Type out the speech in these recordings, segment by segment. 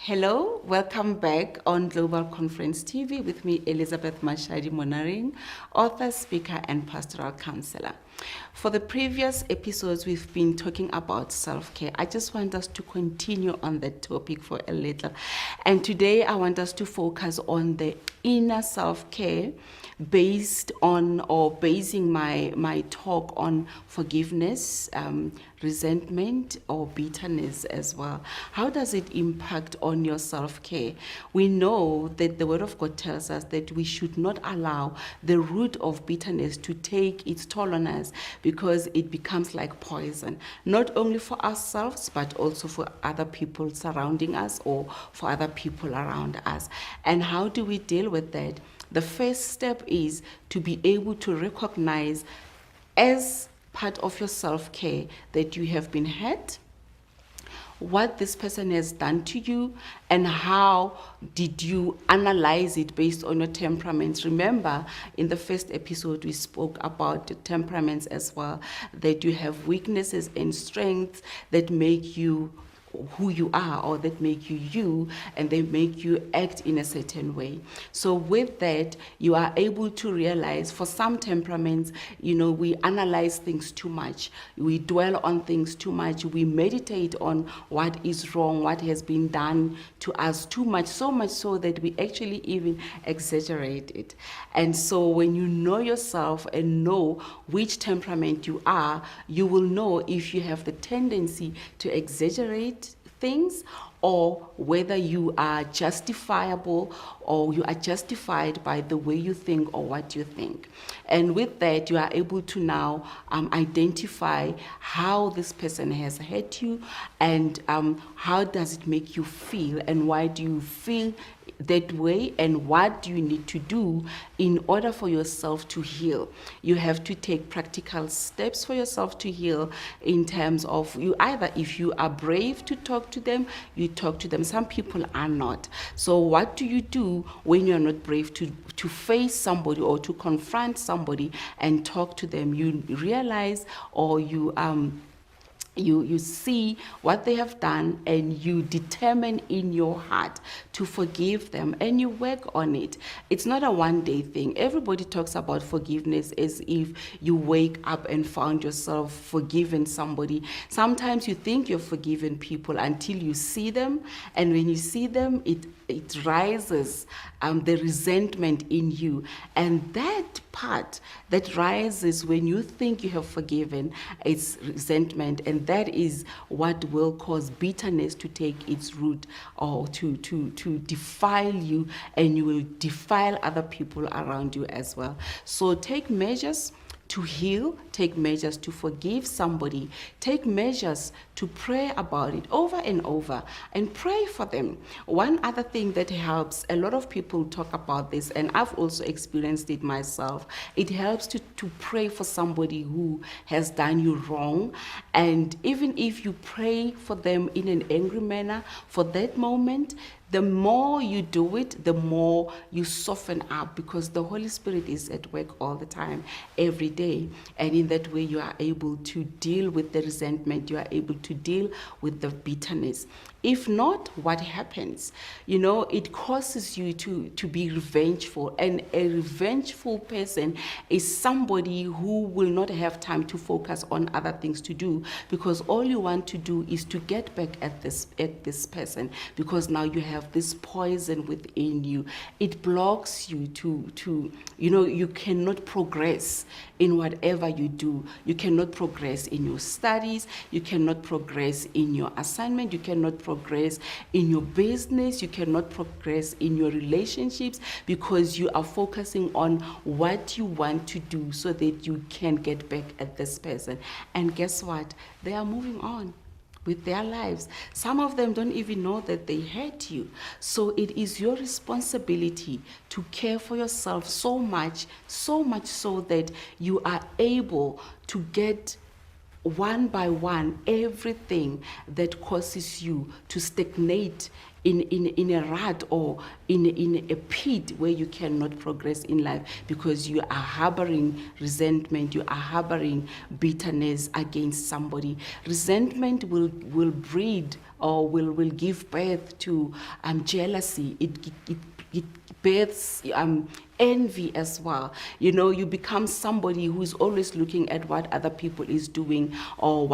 Hello, welcome back on Global Conference TV with me, Elizabeth Mashadi Monaring, author, speaker, and pastoral counselor. For the previous episodes, we've been talking about self-care. I just want us to continue on that topic for a little. And today, I want us to focus on the inner self-care based on or basing my talk on forgiveness, resentment, or bitterness as well. How does it impact on your self-care? We know that the Word of God tells us that we should not allow the root of bitterness to take its toll on us because it becomes like poison, not only for ourselves, but also for other people surrounding us or for other people around us. And how do we deal with that? The first step is to be able to recognize as part of your self-care that you have been hurt, what this person has done to you, and how did you analyze it based on your temperaments. Remember, in the first episode, we spoke about the temperaments as well, that you have weaknesses and strengths that make you who you are, or that make you you, and they make you act in a certain way. So with that, you are able to realize for some temperaments, we analyze things too much, we dwell on things too much, we meditate on what is wrong, what has been done to us too much, so much so that we actually even exaggerate it. And so when you know yourself and know which temperament you are, you will know if you have the tendency to exaggerate things, or whether you are justifiable or you are justified by the way you think or what you think. And with that, you are able to now identify how this person has hurt you, and how does it make you feel, and why do you feel that way, and what do you need to do in order for yourself to heal. You have to take practical steps for yourself to heal, in terms of you either, if you are brave to talk to them, you talk to them. Some people are not. So what do you do when you're not brave to face somebody or to confront somebody and talk to them? You realize, or you see what they have done, and you determine in your heart to forgive them, and you work on it. It's not a one-day thing. Everybody talks about forgiveness as if you wake up and found yourself forgiven somebody. Sometimes you think you've forgiven people until you see them, and when you see them, it rises the resentment in you. And that part that rises when you think you have forgiven, it's resentment, and that is what will cause bitterness to take its root, or to defile you, and you will defile other people around you as well. So take measures to heal, take measures to forgive somebody, take measures to pray about it over and over, and pray for them. One other thing that helps, a lot of people talk about this, and I've also experienced it myself, it helps to pray for somebody who has done you wrong. And even if you pray for them in an angry manner for that moment, the more you do it, the more you soften up, because the Holy Spirit is at work all the time, every day. And in that way, you are able to deal with the resentment, you are able to deal with the bitterness. If not, what happens? It causes you to be revengeful. And a revengeful person is somebody who will not have time to focus on other things to do, because all you want to do is to get back at this person, because now you have this poison within you. It blocks you you cannot progress in whatever you do. You cannot progress in your studies, you cannot progress in your assignment, you cannot progress in your business, you cannot progress in your relationships, because you are focusing on what you want to do so that you can get back at this person. And guess what? They are moving on with their lives. Some of them don't even know that they hurt you. So it is your responsibility to care for yourself so much so that you are able to get one by one everything that causes you to stagnate in a rut or in a pit where you cannot progress in life because you are harboring resentment, you are harboring bitterness against somebody. Resentment will breed or will give birth to jealousy. It births envy as well. You become somebody who is always looking at what other people is doing or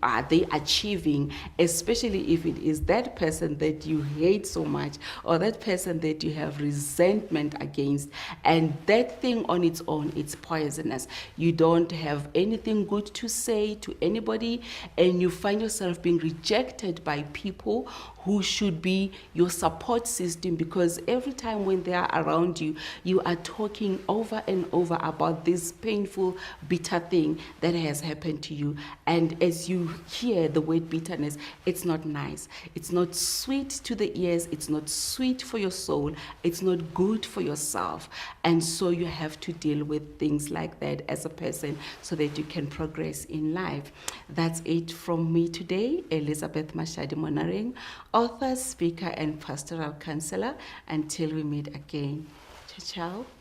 are they achieving, especially if it is that person that you hate so much or that person that you have resentment against. And that thing on its own, it's poisonous. You don't have anything good to say to anybody, and you find yourself being rejected by people who should be your support system, because every time when they are around you, you are talking over and over about this painful, bitter thing that has happened to you. And as you hear the word bitterness, it's not nice. It's not sweet to the ears. It's not sweet for your soul. It's not good for yourself. And so you have to deal with things like that as a person so that you can progress in life. That's it from me today, Elizabeth Mashadi Monareng, author, speaker, and pastoral counselor. Until we meet again. Ciao, ciao.